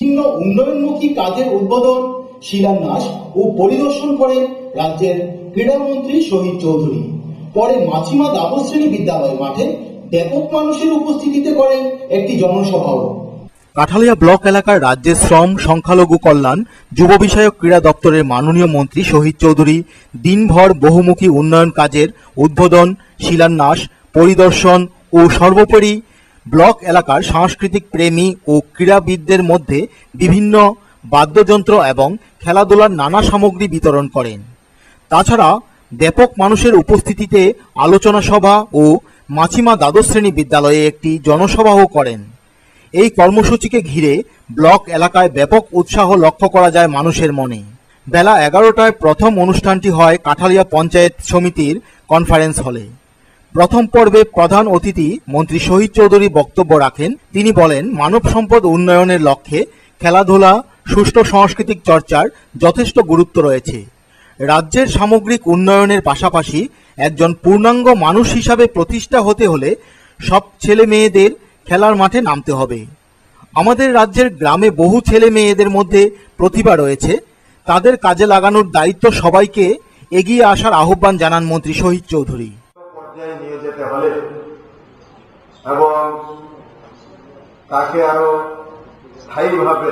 বিভিন্ন উন্নয়নমুখী কাজের উদ্বোধন, শিলান্যাস ও পরিদর্শন করেন রাজ্যের ক্রীড়ামন্ত্রী শহীদ চৌধুরী। পরে মাছিমা দ্বাদশ শ্রেণী বিদ্যালয় মাঠে ব্যাপক মানুষের উপস্থিতিতে করেন একটি জনসভাও। কাঠালিয়া ব্লক এলাকার রাজ্যের শ্রম, সংখ্যালঘু কল্যাণ, যুব বিষয়ক ক্রীড়া দপ্তরের মাননীয় মন্ত্রী শহীদ চৌধুরী দিনভর বহুমুখী উন্নয়ন কাজের উদ্বোধন, শিলান্যাস, পরিদর্শন ও সর্বোপরি ব্লক এলাকার সাংস্কৃতিক প্রেমী ও ক্রীড়াবিদদের মধ্যে বিভিন্ন বাদ্যযন্ত্র এবং খেলাধুলার নানা সামগ্রী বিতরণ করেন। তাছাড়া ব্যাপক মানুষের উপস্থিতিতে আলোচনা সভা ও মাছিমা দ্বাদশ শ্রেণী বিদ্যালয়ে একটি জনসভাও করেন। এই কর্মসূচিকে ঘিরে ব্লক এলাকায় ব্যাপক উৎসাহ লক্ষ্য করা যায় মানুষের মনে। বেলা 11টায় প্রথম অনুষ্ঠানটি হয় কাঠালিয়া পঞ্চায়েত সমিতির কনফারেন্স হলে। প্রথম পর্বে প্রধান অতিথি মন্ত্রী শহীদ চৌধুরী বক্তব্য রাখেন। তিনি বলেন, মানব সম্পদ উন্নয়নের লক্ষ্যে খেলাধুলা, সুষ্ঠু সাংস্কৃতিক চর্চার যথেষ্ট গুরুত্ব রয়েছে। রাজ্যের সামগ্রিক উন্নয়নের পাশাপাশি একজন পূর্ণাঙ্গ মানুষ হিসাবে প্রতিষ্ঠা হতে হলে সব ছেলে মেয়েদের খেলার মাঠে নামতে হবে। আমাদের রাজ্যের গ্রামে বহু ছেলে মেয়েদের মধ্যে প্রতিভা রয়েছে, তাদের কাজে লাগানোর দায়িত্ব সবাইকে এগিয়ে আসার আহ্বান জানান মন্ত্রী শহীদ চৌধুরী। পর্যায়ে নিয়ে যেতে হলে এবং তাকে আরো স্থায়ীভাবে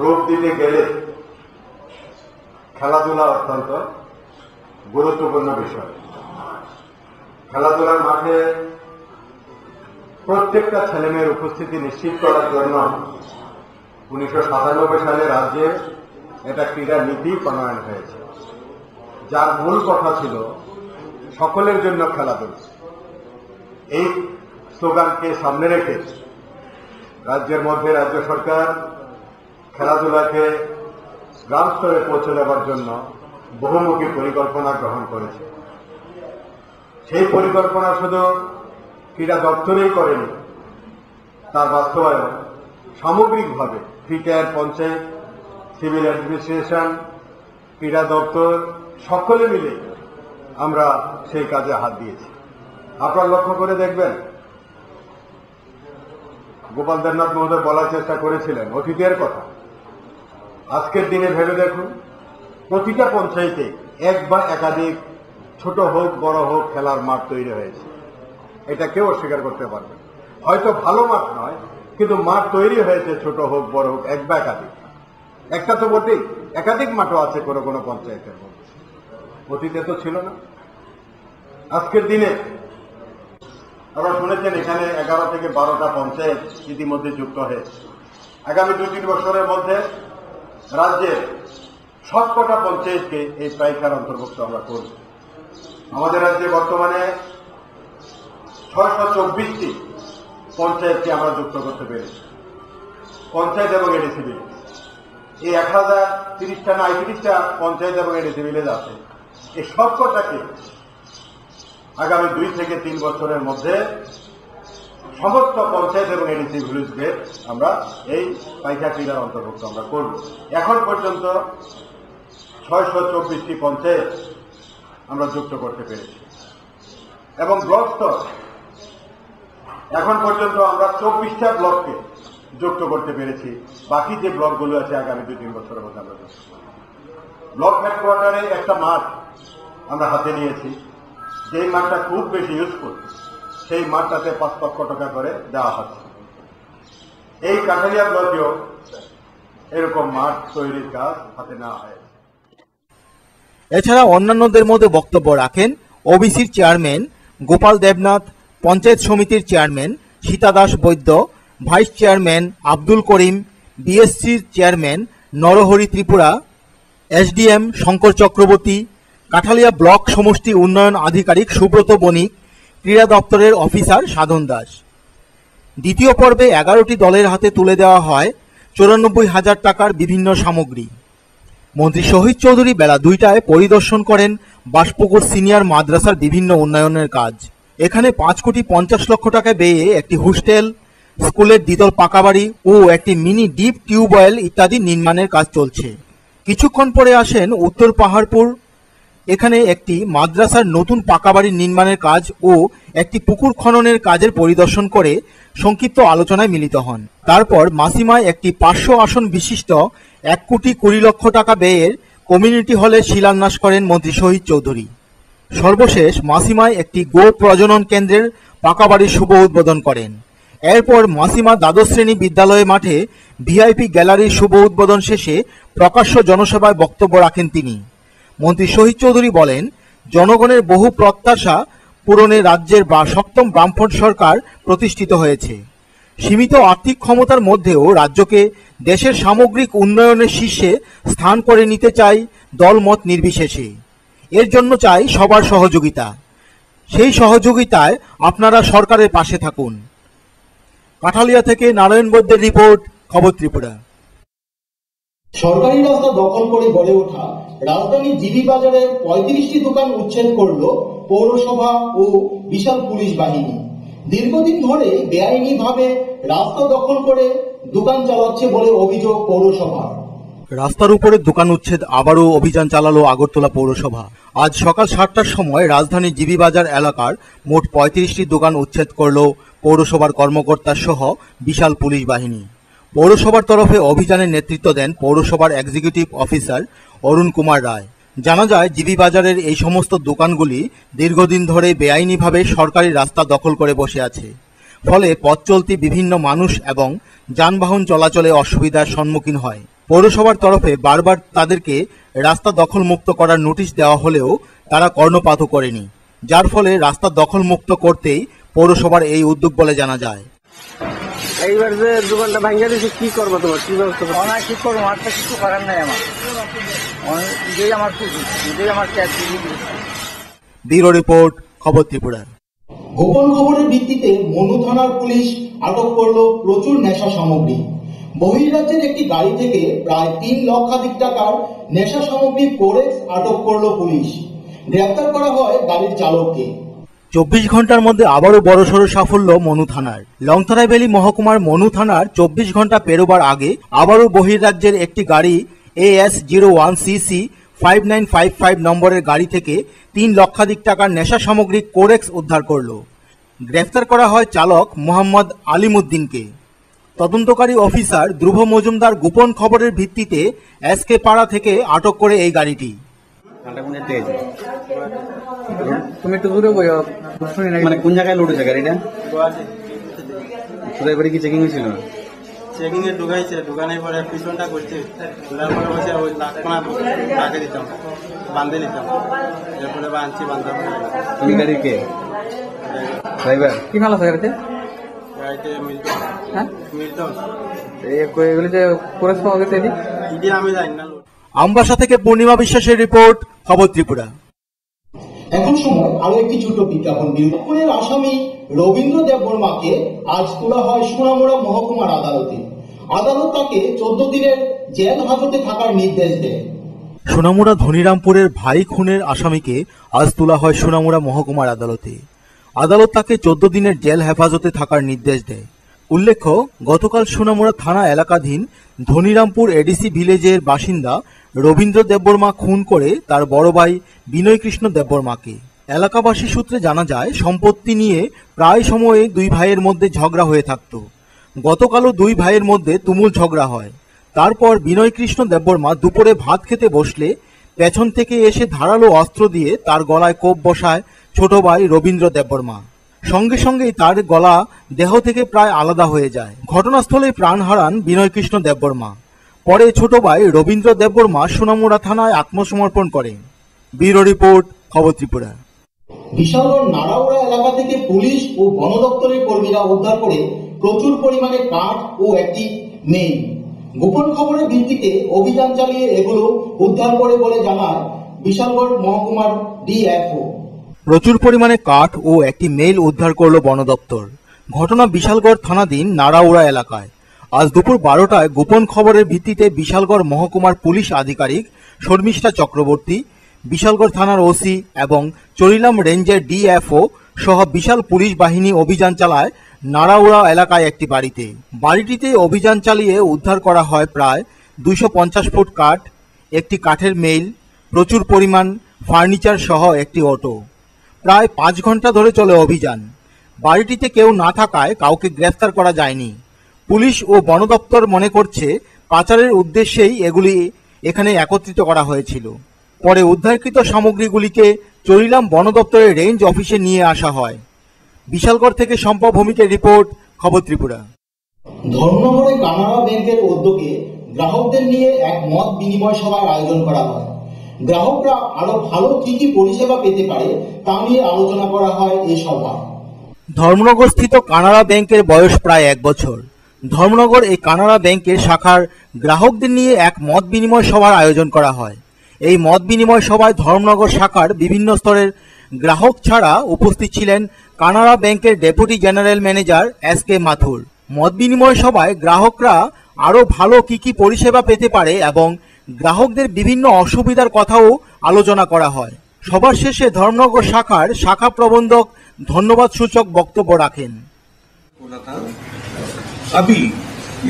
রূপ দিতে গেলে খেলাধুলা অত্যন্ত গুরুত্বপূর্ণ বিষয়। খেলাধুলার মাঠে প্রত্যেকটা ছেলেমেয়ের উপস্থিতি নিশ্চিত করার জন্য 1997 সালে রাজ্যে এটা ক্রীড়া নীতি প্রণয়ন হয়েছে, যার মূল কথা ছিল সকলের জন্য খেলাধুলা। এই স্লোগানকে সামনে রেখে রাজ্যের মধ্যে রাজ্য সরকার খেলাধুলাকে গ্রাম স্তরে পৌঁছে দেওয়ার জন্য বহুমুখী পরিকল্পনা গ্রহণ করেছে। সেই পরিকল্পনা শুধু ক্রীড়া দপ্তরেই করেনি, তার বাস্তবায়ন সামগ্রিকভাবে ক্রিকেট, পঞ্চায়েত, সিভিল অ্যাডমিনিস্ট্রেশন, ক্রীড়া দপ্তর সকলে মিলে আমরা সেই কাজে হাত দিয়েছি। আপনারা লক্ষ্য করে দেখবেন, গোপাল দেবনাথ মহোদয় বলার চেষ্টা করেছিলেন অতীতের কথা। আজকের দিনে ভেবে দেখুন, প্রতিটা পঞ্চায়েতে এক বা একাধিক ছোট হোক বড় হোক খেলার মাঠ তৈরি হয়েছে। এটা কেউ অস্বীকার করতে পারবে। হয়তো ভালো মাঠ নয়, কিন্তু মাঠ তৈরি হয়েছে, ছোট হোক বড় হোক, এক বা একাধিক। একটা তো বটেই, একাধিক মাঠও আছে কোনো কোনো পঞ্চায়েতের মধ্যে। অতীতে তো ছিল না। আজকের দিনে আপনারা শুনেছেন এখানে 11 থেকে 12টা পঞ্চায়েত ইতিমধ্যে যুক্ত হয়েছে। আগামী 2-3 বছরের মধ্যে রাজ্যের সবকটা পঞ্চায়েতকে এই তালিকার অন্তর্ভুক্ত আমরা করব। আমাদের রাজ্যে বর্তমানে 624টি পঞ্চায়েতকে আমরা যুক্ত করতে পেরেছি, পঞ্চায়েত এবং এডিসি ভিলেজ। এই 1030টা না 38টা পঞ্চায়েত এবং এডিসি ভিলেজ আছে। এই সবকটাকে আগামী 2 থেকে 3 বছরের মধ্যে সমস্ত পঞ্চায়েত এবং এডিসি ভিলেজকে আমরা এই পাইকা ক্রীড়ার অন্তর্ভুক্ত আমরা করব। এখন পর্যন্ত 624টি পঞ্চায়েত আমরা যুক্ত করতে পেরেছি এবং ব্লক স্তর এখন পর্যন্ত আমরা 24টা ব্লককে যুক্ত করতে পেরেছি। বাকি যে ব্লকগুলো আছে আগামী 2-3 বছরের মধ্যে আমরা ব্লক হেডকোয়ার্টারে একটা মাঠ আমরা হাতে নিয়েছি, যেই মাঠটা খুব বেশি ইউজফুল, সেই মাঠটাতে 5 লক্ষ টাকা করে দেওয়া হচ্ছে। এই কাঠালিয়া ব্লকেও এরকম মাঠ তৈরির কাজ হাতে নেওয়া হয়। এছাড়া অন্যান্যদের মধ্যে বক্তব্য রাখেন ওবিসির চেয়ারম্যান গোপাল দেবনাথ, পঞ্চায়েত সমিতির chairman Sita Das Baidya, vice chairman Abdul Karim, বিএসসির chairman Narahari Tripura, SDM Shankar Chakraborty, Kathalia block সমষ্টি উন্নয়ন আধিকারিক সুব্রত বণিক, ক্রীড়া দপ্তরের অফিসার সাধন দাস। দ্বিতীয় পর্বে 11টি দলের হাতে তুলে দেওয়া হয় 94,000 টাকার বিভিন্ন সামগ্রী। মন্ত্রী শহীদ চৌধুরী বেলা 2টায় পরিদর্শন করেন বাসপুকুর সিনিয়র মাদ্রাসার বিভিন্ন উন্নয়নের কাজ। এখানে 5,50,00,000 টাকা ব্যয়ে একটি হোস্টেল, স্কুলের দ্বিতল পাকা বাড়ি ও একটি মিনি ডিপ টিউবওয়েল ইত্যাদি নির্মাণের কাজ চলছে। কিছুক্ষণ পরে আসেন উত্তর পাহাড়পুর এখানে একটি মাদ্রাসার নতুন পাকা বাড়ির নির্মাণের কাজ ও একটি পুকুর খননের কাজের পরিদর্শন করে সংক্ষিপ্ত আলোচনায় মিলিত হন। তারপর মাসিমায় একটি 500 আসন বিশিষ্ট 1,20,00,000 টাকা ব্যয়ের কমিউনিটি হলের শিলান্যাস করেন মন্ত্রী শহীদ চৌধুরী। সর্বশেষ মাসিমায় একটি গো প্রজনন কেন্দ্রের পাকা বাড়ির শুভ উদ্বোধন করেন। এরপর মাসিমা দ্বাদশ শ্রেণী বিদ্যালয় মাঠে ভিআইপি গ্যালারির শুভ উদ্বোধন শেষে প্রকাশ্য জনসভায় বক্তব্য রাখেন তিনি। মন্ত্রী শহীদ চৌধুরী বলেন, জনগণের বহু প্রত্যাশা পূরণে রাজ্যের সপ্তম বামফ্রন্ট সরকার প্রতিষ্ঠিত হয়েছে। সীমিত আর্থিক ক্ষমতার মধ্যেও রাজ্যকে দেশের সামগ্রিক উন্নয়নের শীর্ষে স্থান করে নিতে চাই দলমত নির্বিশেষে। এর জন্য চাই সবার সহযোগিতা। সেই সহযোগিতায় আপনারা সরকারের পাশে থাকুন। কাঠালিয়া থেকে নারায়ণ বৈদ্যের রিপোর্ট, খবর ত্রিপুরা। সরকারি রাস্তা দখল করে গড়ে ওঠা রাজধানী জিবি বাজারের 35টি দোকান উচ্ছেদ করল পৌরসভা ও বিশাল পুলিশ বাহিনী। দীর্ঘদিন ধরে বেআইনিভাবে রাস্তা দখল করে দোকান চালাচ্ছে বলে অভিযোগ পৌরসভার। রাস্তার উপরে দোকান উচ্ছেদ আবারও অভিযান চালালো আগরতলা পৌরসভা। আজ সকাল 7টার সময় রাজধানীর জিবি বাজার এলাকার মোট 35টি দোকান উচ্ছেদ করল পৌরসভার কর্মকর্তা সহ বিশাল পুলিশ বাহিনী। পৌরসভার তরফে অভিযানের নেতৃত্ব দেন পৌরসভার এক্সিকিউটিভ অফিসার অরুণ কুমার রায়। জানা যায়, জিবি বাজারের এই সমস্ত দোকানগুলি দীর্ঘদিন ধরে বেআইনিভাবে সরকারি রাস্তা দখল করে বসে আছে। ফলে পথ চলতি বিভিন্ন মানুষ এবং যানবাহন চলাচলে অসুবিধার সম্মুখীন হয়। পৌরসভার তরফে বারবার তাদেরকে রাস্তা দখল মুক্ত করার নোটিশ দেওয়া হলেও তারা কর্ণপাতও করেনি, যার ফলে রাস্তা দখল মুক্ত করতেই পৌরসভার এই উদ্যোগ বলে জানা যায়। এইবার যে দোকানটা ভাঙিয়ে দিয়েছে, কি করবো তোমার, কি ব্যবস্থা করবো? অনেক কি করবো, আর তো কিছু করার নাই আমার, নিজেই আমার খুশি, নিজেই আমার ক্যাশ দিয়ে দিয়েছে। ব্যুরো রিপোর্ট, খবর ত্রিপুরা। গোপন খবরের ভিত্তিতে মনু থানার পুলিশ আটক করলো প্রচুর নেশা সামগ্রী। বহির্রাজ্যের একটি গাড়ি থেকে প্রায় 3 লক্ষাধিক টাকার নেশা সামগ্রী কোরেক্স আটক করলো পুলিশ। গ্রেফতার করা হয় গাড়ির চালককে। 24 ঘন্টার মধ্যে আবারও বড়সড় সাফল্য মনু থানার। লংথরাই ভ্যালি মহকুমার মনু থানার 24 ঘন্টা পেরোবার আগে আবারও বহির্রাজ্যের একটি গাড়ি AS01CC 5955 নম্বরের গাড়ি থেকে 3 লক্ষাধিক টাকার নেশা সামগ্রী কোরেক্স উদ্ধার করল। গ্রেফতার করা হয় চালক মোহাম্মদ আলিমুদ্দিনকে। তদন্তকারী অফিসার ধ্রুব মজুমদার গোপন খবরের ভিত্তিতে SK পাড়া থেকে আটক করে এই গাড়িটি। তুমি একটু দূরে বইও, শুনি না। মানে কোন জায়গায় লোড হয়েছে গাড়িটা? তোদের এবারে কি চেকিং হয়েছিল? চেকিং এ ঢুকাইছে, ঢুকানোর পরে পিছনটা করছে, খোলার পরে বসে ওই লাখখানা টাকা দিতাম, বান্ধে নিতাম, এরপরে বাঁধছি, বান্ধা তুমি গাড়ির কে ড্রাইভার? কি মাল আছে গাড়িতে? গাড়িতে মিলতো, হ্যাঁ মিলতো। এগুলি যে কোরেস পাওয়া গেছে, এটি আমি জানি না। আমবাসা থেকে পূর্ণিমা বিশ্বাসের রিপোর্ট, খবর ত্রিপুরা। এখন সময় আরো একটি ছোট বিজ্ঞাপন। বিজ্ঞাপনের আসামি রবীন্দ্র দেববর্মাকে আজ তোলা হয় সোনামুড়া মহকুমার আদালতে। আদালত তাকে 14 দিনের জেল হাজতে থাকার নির্দেশ দেয়। সোনামুড়া ধনিরামপুরের ভাই খুনের আসামিকে আজ তোলা হয় সোনামুড়া মহকুমার আদালতে। আদালত তাকে 14 দিনের জেল হেফাজতে থাকার নির্দেশ দেয়। উল্লেখ্য, গতকাল সোনামুড়া থানা এলাকাধীন ধনিরামপুর এডিসি ভিলেজের বাসিন্দা রবীন্দ্র দেববর্মা খুন করে তার বড় ভাই বিনয় কৃষ্ণ দেববর্মাকে। এলাকাবাসী সূত্রে জানা যায়, সম্পত্তি নিয়ে প্রায় সময়ে দুই ভাইয়ের মধ্যে ঝগড়া হয়ে থাকত। গতকালও দুই ভাইয়ের মধ্যে তুমুল ঝগড়া হয়। তারপর বিনয় কৃষ্ণ দেববর্মা দুপুরে ভাত খেতে বসলে পেছন থেকে এসে ধারালো অস্ত্র দিয়ে তার গলায় কোপ বসায় ছোট ভাই রবীন্দ্র দেববর্মা। সঙ্গে সঙ্গেই তার গলা দেহ থেকে প্রায় আলাদা হয়ে যায়। ঘটনাস্থলে প্রাণ হারান বিনয় কৃষ্ণ দেববর্মা। পরে ছোট ভাই রবীন্দ্র দেববর্মা সোনামুড়া থানায় আত্মসমর্পণ করেন। ব্যুরো রিপোর্ট, খবর ত্রিপুরা। বিশালগড় নাড়াউড়া এলাকা থেকে পুলিশ ও বন দপ্তরের কর্মীরা উদ্ধার করে প্রচুর পরিমাণে কাঠ ও একটি মেইল। গোপন খবরের ভিত্তিতে অভিযান চালিয়ে এগুলো উদ্ধার করে বলে জানায় বিশালগড় মহকুমার DFO। প্রচুর পরিমাণে কাঠ ও একটি মেইল উদ্ধার করল বন দপ্তর। ঘটনা বিশালগড় থানাধীন নাড়াউড়া এলাকায়। আজ দুপুর 12টায় গোপন খবরের ভিত্তিতে বিশালগড় মহকুমার পুলিশ আধিকারিক শর্মিষ্ঠা চক্রবর্তী, বিশালগড় থানার ওসি এবং চরিলাম রেঞ্জের DFO সহ বিশাল পুলিশ বাহিনী অভিযান চালায় নাড়াউড়া এলাকায় একটি বাড়িতে। বাড়িটিতে অভিযান চালিয়ে উদ্ধার করা হয় প্রায় 250 ফুট কাঠ, একটি কাঠের মেইল, প্রচুর পরিমাণ ফার্নিচার সহ একটি অটো। প্রায় 5 ঘন্টা ধরে চলে অভিযান। বাড়িটিতে কেউ না থাকায় কাউকে গ্রেফতার করা যায়নি। পুলিশ ও বন দপ্তর মনে করছে পাচারের উদ্দেশ্যেই এগুলি এখানে একত্রিত করা হয়েছিল। পরে উদ্ধারকৃত সামগ্রীগুলিকে চরিলাম বন দপ্তরের রেঞ্জ অফিসে নিয়ে আসা হয়। বিশালগড় থেকে সম্পা ভৌমিকের রিপোর্ট, খবর ত্রিপুরা। ধর্মনগরে কানাড়া ব্যাংকের উদ্যোগে গ্রাহকদের নিয়ে এক মত বিনিময় সভার আয়োজন করা হয়। গ্রাহকরা আরো ভালো কি কি পরিষেবা পেতে পারে তা নিয়ে আলোচনা করা হয় এই সভায়। ধর্মনগরস্থিত কানাড়া ব্যাংকের বয়স প্রায় 1 বছর। ধর্মনগর এই কানাড়া ব্যাংকের শাখার গ্রাহকদের নিয়ে এক মত বিনিময় সভার আয়োজন করা হয়। এই মত বিনিময় সভায় ধর্মনগর শাখার বিভিন্ন স্তরের গ্রাহক ছাড়া উপস্থিত ছিলেন কানাড়া ব্যাংকের deputy general manager S K Mathur. মত বিনিময় সভায় গ্রাহকরা আরো ভালো কি কি পরিষেবা পেতে পারে এবং গ্রাহকদের বিভিন্ন অসুবিধার কথাও আলোচনা করা হয়। সবার শেষে ধর্মনগর শাখার শাখা প্রবন্ধক ধন্যবাদ সূচক বক্তব্য রাখেন। अभी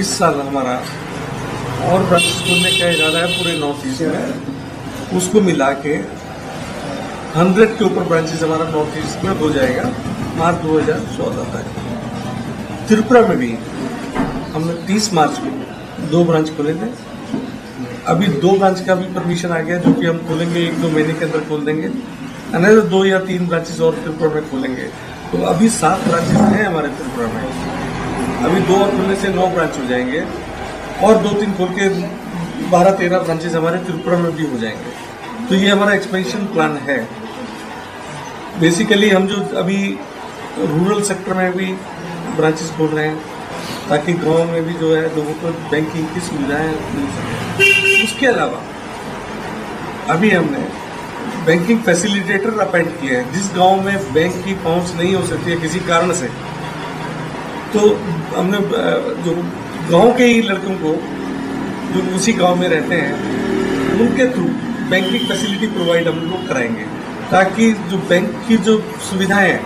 इस साल हमारा और ब्रांच खोलने का इरादा है पूरे नॉर्थ ईस्ट में। उसको मिला के 100 के ऊपर ब्रांचेस हमारा नॉर्थ ईस्ट में हो जाएगा मार्च 2014 तक। त्रिपुरा में भी हमने 30 मार्च को 2 ब्रांच खोले थे। अभी 2 ब्रांच का भी परमिशन आ गया जो कि हम खोलेंगे 1-2 महीने के अंदर खोल देंगे। अनदर 2 या 3 ब्रांचेस और त्रिपुरा में खोलेंगे। तो अभी 7 ब्रांचेस हैं हमारे त्रिपुरा में। अभी 2 और खुलने से 9 ब्रांच हो जाएंगे और 2-3 खोल के 12-13 ब्रांचेस हमारे त्रिपुरा में भी हो जाएंगे। तो ये हमारा एक्सपेंशन प्लान है। बेसिकली हम जो अभी रूरल सेक्टर में भी ब्रांचेस खोल रहे हैं ताकि गांव में भी जो है लोगों को बैंकिंग की सुविधाएं मिल सके। उसके अलावा अभी हमने बैंकिंग फैसिलिटेटर अपॉइंट किए हैं। जिस गांव में बैंक की पहुंच नहीं हो सकती है किसी कारण से, तो हमने जो गांव के ही लड़कों को जो उसी गांव में रहते हैं उनके थ्रू बैंकिंग फैसिलिटी प्रोवाइड हम लोग कराएंगे ताकि जो बैंक की जो सुविधाएं हैं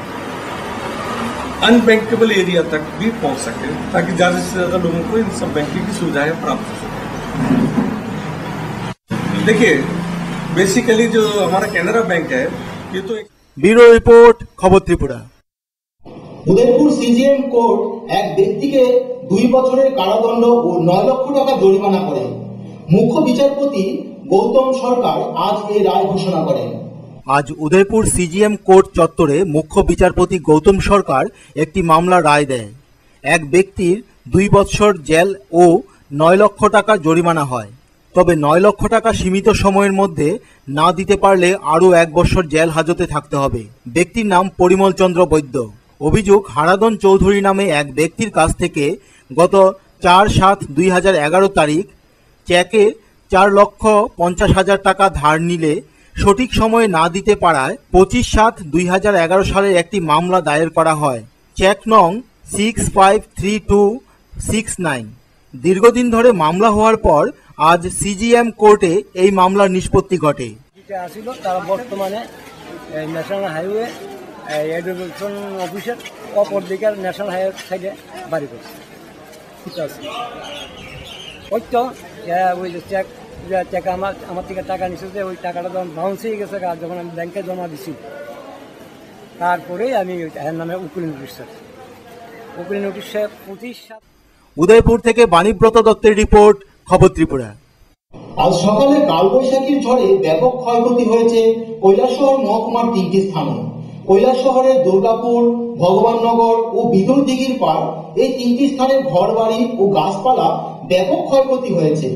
अनबैंकेबल एरिया तक भी पहुंच सके, ताकि ज्यादा से ज्यादा लोगों को इन सब बैंकिंग की सुविधाएं प्राप्त हो सके। देखिए बेसिकली जो हमारा कैनरा बैंक है ये तो एक ब्यूरो रिपोर्ट, खबर त्रिपुरा। উদয়পুর সিজিএম কোর্ট এক ব্যক্তিকে 2 বছরের কারাদণ্ড ও 9 লক্ষ টাকা জরিমানা করে। মুখ্য বিচারপতি গৌতম সরকার আজ এই রায় ঘোষণা করেন। আজ উদয়পুর সিজিএম কোর্ট চত্বরে মুখ্য বিচারপতি গৌতম সরকার একটি মামলা রায় দেয়। এক ব্যক্তির 2 বছর জেল ও 9 লক্ষ টাকা জরিমানা হয়। তবে 9 লক্ষ টাকা সীমিত সময়ের মধ্যে না দিতে পারলে আরও 1 বছর জেল হাজতে থাকতে হবে। ব্যক্তির নাম পরিমল চন্দ্র বৈদ্য। অভিযোগ, হারাদন চৌধুরী নামে এক ব্যক্তির কাছ থেকে গত 4/7/2011 তারিখ চেকে 4,50,000 টাকা ধার নিলে সঠিক সময়ে না দিতে পারায় 25/7/2011 সালের একটি মামলা দায়ের করা হয়। চেক নং 653269। দীর্ঘদিন ধরে মামলা হওয়ার পর আজ সিজিএম কোর্টে এই মামলার নিষ্পত্তি ঘটে। তারা বর্তমানে ন্যাশনাল হাইওয়ে এডুকেশন অফিসের অপর দিকের ন্যাশনাল হাইওয়ে সাইডে বাড়ি করছে। ঠিক আছে, ওই তো ওই যে চেক আমার থেকে টাকা নিচ্ছে যে ওই টাকাটা যখন বাউন্স হয়ে গেছে যখন আমি ব্যাংকে জমা দিছি তারপরেই আমি এর নামে উকিল নোটিশ উকিল নোটিশে 25। উদয়পুর থেকে বাণীব্রত দত্তের রিপোর্ট, খবর ত্রিপুরা। আজ সকালে কালবৈশাখীর ঝড়ে ব্যাপক ক্ষয়ক্ষতি হয়েছে কৈলাসহর মহকুমার 3টি স্থানে। কৈলাসহরের দুর্গাপুর, ভগবাননগর ও বিদুরদিঘির পাড় এই 3টি স্থানের ঘরবাড়ি ও গাছপালা ব্যাপক ক্ষয়ক্ষতি হয়েছে।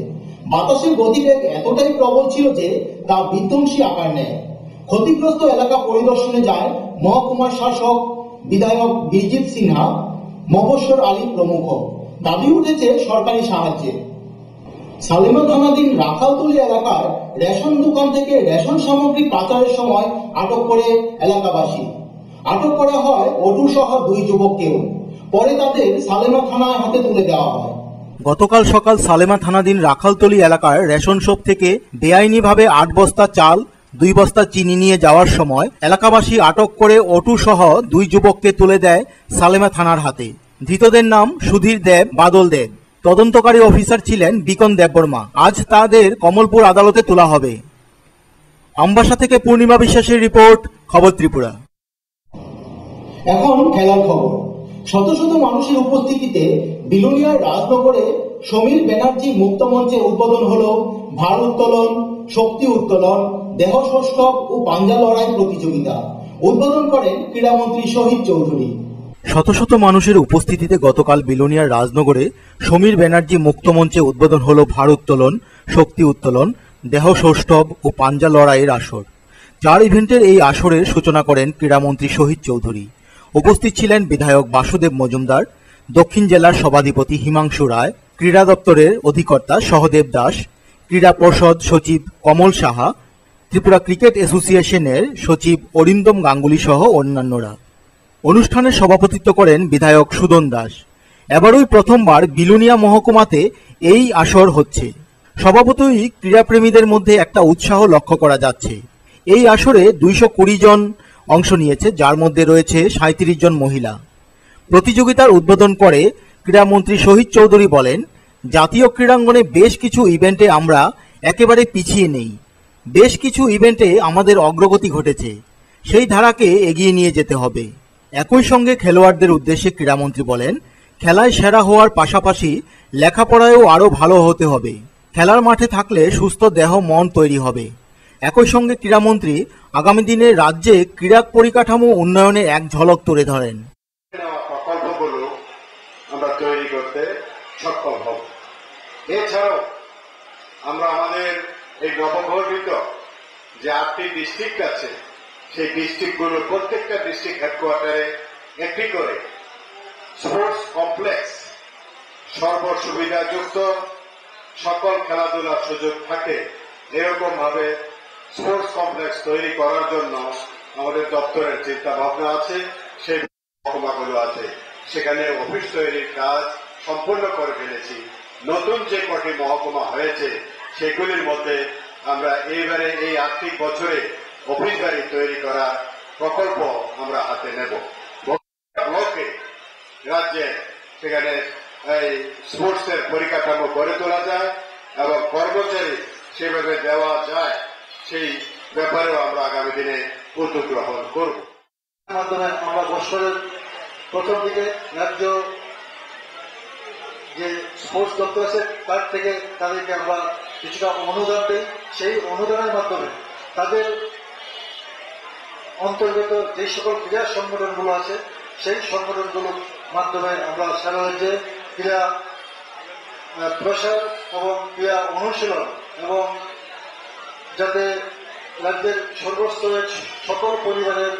বাতাসের গতিবেগ এতটাই প্রবল ছিল যে তা বিধ্বংসী আকার নেয়। ক্ষতিগ্রস্ত এলাকা পরিদর্শনে যায় মহকুমার শাসক বিধায়ক বিরজিৎ সিনহা, মফস্বর আলী প্রমুখ। দাবি উঠেছে সরকারি সাহায্যে। সালেমা থানাধীন রাখালতলী এলাকার রেশন দোকান থেকে রেশন সামগ্রী পাচারের সময় আটক করে এলাকাবাসী। আটক করা হয় অটু সহ 2 যুবককেও। পরে তাদের সালেমা থানায় হাতে তুলে দেওয়া হয়। গতকাল সকাল সালেমা থানাধীন রাখালতলী এলাকার রেশন শপ থেকে বেআইনিভাবে 8 বস্তা চাল, 2 বস্তা চিনি নিয়ে যাওয়ার সময় এলাকাবাসী আটক করে অটু সহ 2 যুবককে তুলে দেয় সালেমা থানার হাতে। ধৃতদের নাম সুধীর দেব, বাদল দেব। তদন্তকারী অফিসার ছিলেন বিকন দেববর্মা। আজ তাদের কমলপুর আদালতে তোলা হবে। আমবাসা থেকে পূর্ণিমা বিশ্বাসের রিপোর্ট, খবর ত্রিপুরা। এখন খেলার খবর। শত শত মানুষের উপস্থিতিতে বিলোনিয়ার রাজনগরে সমীর ব্যানার্জি মুক্ত মঞ্চের উদ্বোধন হলো ভার উত্তোলন, শক্তি উত্তোলন, দেহ সৌষ্ঠব ও পাঞ্জা লড়াই প্রতিযোগিতা। উদ্বোধন করেন ক্রীড়ামন্ত্রী শহীদ চৌধুরী। শত শত মানুষের উপস্থিতিতে গতকাল বিলোনিয়ার রাজনগরে সমীর ব্যানার্জি মুক্ত মঞ্চে উদ্বোধন হলো ভার উত্তোলন, শক্তি উত্তোলন, দেহ সৌষ্ঠব ও পাঞ্জা লড়াইয়ের আসর। 4 ইভেন্টের এই আসরের সূচনা করেন ক্রীড়ামন্ত্রী শহীদ চৌধুরী। উপস্থিত ছিলেন বিধায়ক বাসুদেব মজুমদার, দক্ষিণ জেলার সভাধিপতি হিমাংশু রায়, ক্রীড়া দপ্তরের অধিকর্তা সহদেব দাস, ক্রীড়া পর্ষদ সচিব কমল সাহা, ত্রিপুরা ক্রিকেট অ্যাসোসিয়েশনের সচিব অরিন্দম গাঙ্গুলি সহ অন্যান্যরা। অনুষ্ঠানে সভাপতিত্ব করেন বিধায়ক সুদন দাস। এবারই প্রথমবার বিলোনিয়া মহকুমাতে এই আসর হচ্ছে। স্বভাবতই ক্রীড়াপ্রেমীদের মধ্যে একটা উৎসাহ লক্ষ্য করা যাচ্ছে। এই আসরে 220 জন অংশ নিয়েছে, যার মধ্যে রয়েছে 37 জন মহিলা। প্রতিযোগিতার উদ্বোধন করে ক্রীড়ামন্ত্রী শহীদ চৌধুরী বলেন, জাতীয় ক্রীড়াঙ্গনে বেশ কিছু ইভেন্টে আমরা একেবারে পিছিয়ে নেই। বেশ কিছু ইভেন্টে আমাদের অগ্রগতি ঘটেছে, সেই ধারাকে এগিয়ে নিয়ে যেতে হবে। একই সঙ্গে খেলোয়াড়দের উদ্দেশ্যে ক্রীড়ামন্ত্রী বলেন, খেলায় সেরা হওয়ার পাশাপাশি লেখাপড়ায়ও আরও ভালো হতে হবে। খেলার মাঠে থাকলে সুস্থ দেহ মন তৈরি হবে। একই সঙ্গে ক্রীড়ামন্ত্রী আগামী দিনে রাজ্যে ক্রীড়া পরিকাঠামো উন্নয়নের এক ঝলক তুলে ধরেন। প্রকল্পগুলো আমরা তৈরি করতে সক্ষম হব। এছাড়াও আমরা আমাদের এই নবগঠিত যে 8টি ডিস্ট্রিক্ট আছে, সেই ডিস্ট্রিক্টগুলোর প্রত্যেকটা ডিস্ট্রিক্ট হেডকোয়ার্টারে একটি করে স্পোর্টস কমপ্লেক্স, সর্বসুবিধাযুক্ত, সকল খেলাধুলার সুযোগ থাকে এরকম ভাবে স্পোর্টস কমপ্লেক্স তৈরি করার জন্য আমাদের দপ্তরের চিন্তা ভাবনা আছে। সেই মহকুমাগুলো আছে, সেখানে অফিস তৈরির কাজ সম্পূর্ণ করে ফেলেছি। নতুন যে কটি মহকুমা হয়েছে সেগুলির মধ্যে আমরা এইবারে এই আর্থিক বছরে অফিস বাড়ি তৈরি করার প্রকল্প আমরা হাতে নেব। ব্লকে রাজ্যে সেখানে এই স্পোর্টসের পরিকাঠামো গড়ে তোলা যায় এবং কর্মচারী সেভাবে দেওয়া যায়, সেই ব্যাপারেও আমরা আগামী দিনে উদ্যোগ গ্রহণ করব। মাধ্যমে আমরা বছরের প্রথম দিকে রাজ্য যে স্পোর্টস দপ্তর আছে তার থেকে তাদেরকে আমরা কিছুটা অনুদান দিই। সেই অনুদানের মাধ্যমে তাদের অন্তর্গত যে সকল ক্রীড়া সংগঠনগুলো আছে সেই সংগঠনগুলোর মাধ্যমে আমরা সারা রাজ্যে ক্রীড়া প্রসার এবং ক্রীড়া অনুশীলন এবং যাতে রাজ্যের সর্বস্তরের সকল পরিবারের